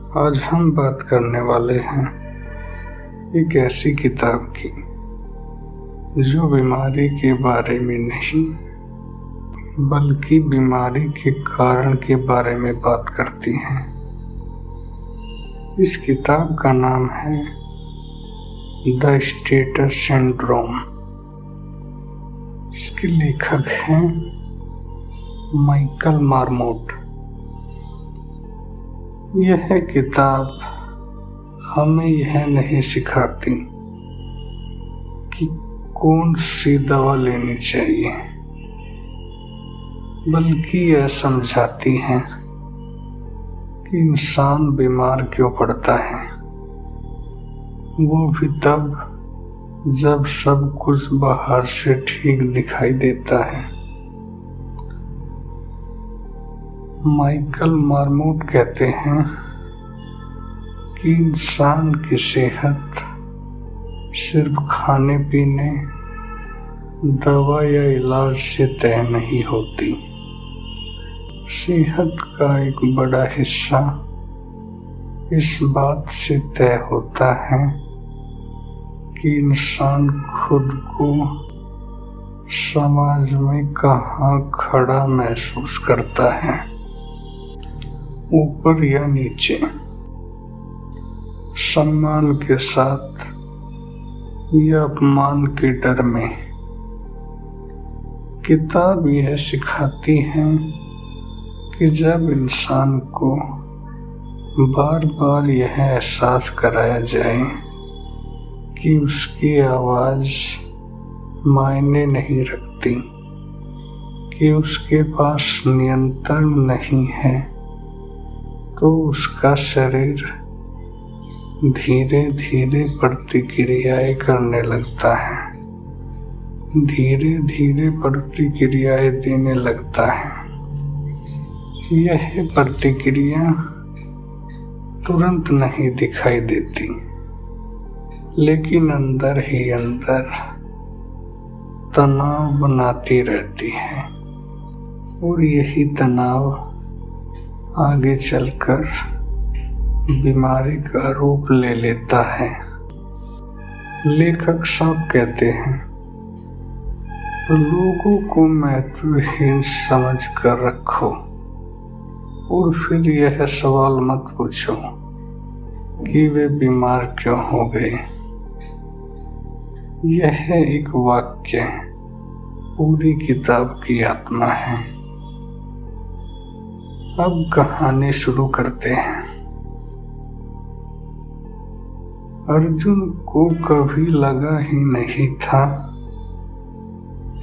आज हम बात करने वाले हैं एक ऐसी किताब की जो बीमारी के बारे में नहीं बल्कि बीमारी के कारण के बारे में बात करती है। इस किताब का नाम है द स्टेटस सिंड्रोम। इसके लेखक हैं माइकल मार्मोट। यह किताब हमें यह नहीं सिखाती कि कौन सी दवा लेनी चाहिए, बल्कि यह समझाती है कि इंसान बीमार क्यों पड़ता है, वो भी तब जब सब कुछ बाहर से ठीक दिखाई देता है। माइकल मार्मोट कहते हैं कि इंसान की सेहत सिर्फ खाने पीने, दवा या इलाज से तय नहीं होती। सेहत का एक बड़ा हिस्सा इस बात से तय होता है कि इंसान खुद को समाज में कहाँ खड़ा महसूस करता है, ऊपर या नीचे, सम्मान के साथ या अपमान के डर में। किताब यह सिखाती है कि जब इंसान को बार बार यह एहसास कराया जाए कि उसकी आवाज मायने नहीं रखती, कि उसके पास नियंत्रण नहीं है, तो उसका शरीर धीरे धीरे प्रतिक्रियाएं करने लगता है, धीरे धीरे प्रतिक्रियाएं देने लगता है। यह प्रतिक्रिया तुरंत नहीं दिखाई देती, लेकिन अंदर ही अंदर तनाव बनाती रहती है, और यही तनाव आगे चलकर बीमारी का रूप ले लेता है। लेखक साहब कहते हैं, लोगों को महत्वहीन समझ कर रखो और फिर यह सवाल मत पूछो कि वे बीमार क्यों हो गए। यह एक वाक्य पूरी किताब की आत्मा है। अब कहानी शुरू करते हैं। अर्जुन को कभी लगा ही नहीं था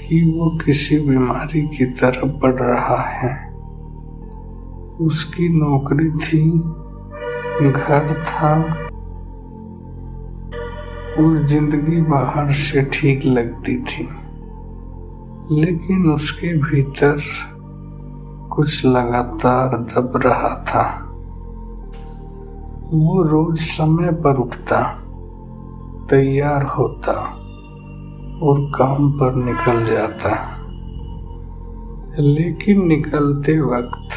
कि वो किसी बीमारी की तरफ बढ़ रहा है। उसकी नौकरी थी, घर था और जिंदगी बाहर से ठीक लगती थी, लेकिन उसके भीतर कुछ लगातार दब रहा था। वो रोज समय पर उठता, तैयार होता और काम पर निकल जाता, लेकिन निकलते वक्त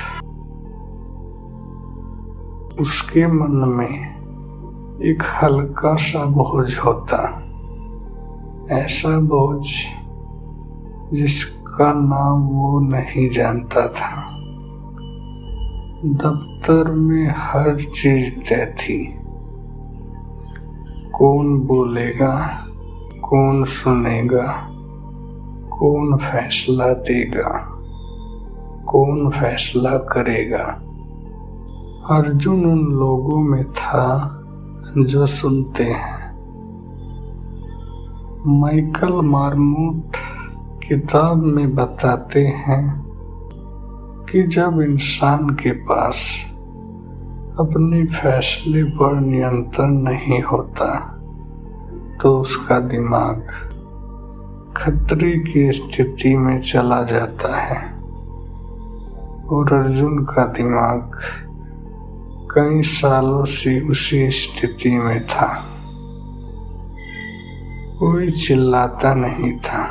उसके मन में एक हल्का सा बोझ होता, ऐसा बोझ जिसका नाम वो नहीं जानता था। दफ्तर में हर चीज तय थी, कौन बोलेगा, कौन सुनेगा, कौन फैसला देगा, कौन फैसला करेगा। अर्जुन उन लोगों में था जो सुनते हैं। माइकल मार्मोट किताब में बताते हैं कि जब इंसान के पास अपने फैसले पर नियंत्रण नहीं होता, तो उसका दिमाग खतरे की स्थिति में चला जाता है। और अर्जुन का दिमाग कई सालों से उसी स्थिति में था। कोई चिल्लाता नहीं था,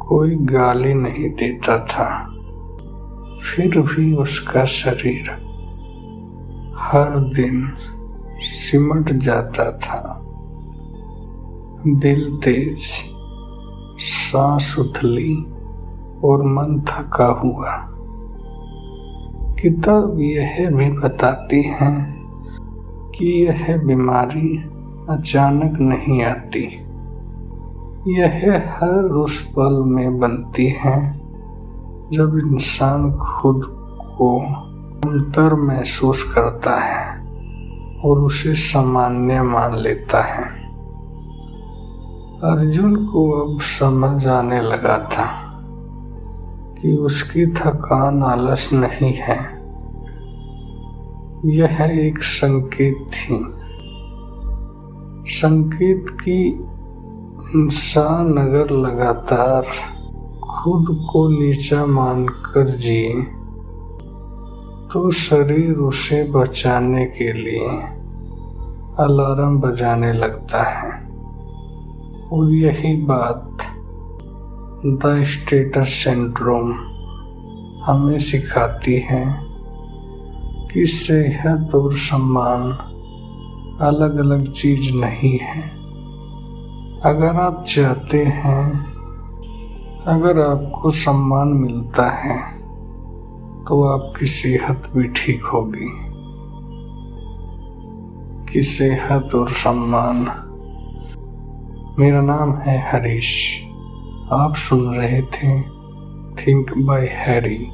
कोई गाली नहीं देता था, फिर भी उसका शरीर हर दिन सिमट जाता था। दिल तेज, सांस उथली और मन थका हुआ। किताब यह भी बताती है कि यह बीमारी अचानक नहीं आती। यह हर उस पल में बनती है जब इंसान खुद को कमतर महसूस करता है और उसे सामान्य मान लेता है। अर्जुन को अब समझ आने लगा था कि उसकी थकान आलस नहीं है, यह एक संकेत थी। संकेत कि इंसान अगर लगातार खुद को नीचा मानकर जिए तो शरीर उसे बचाने के लिए अलार्म बजाने लगता है। और यही बात द स्टेटस सिंड्रोम हमें सिखाती है कि सेहत और सम्मान अलग अलग चीज नहीं है। अगर आप चाहते हैं, अगर आपको सम्मान मिलता है तो आपकी सेहत भी ठीक होगी। कि सेहत और सम्मान। मेरा नाम है हरीश, आप सुन रहे थे थिंक बाय हैरी।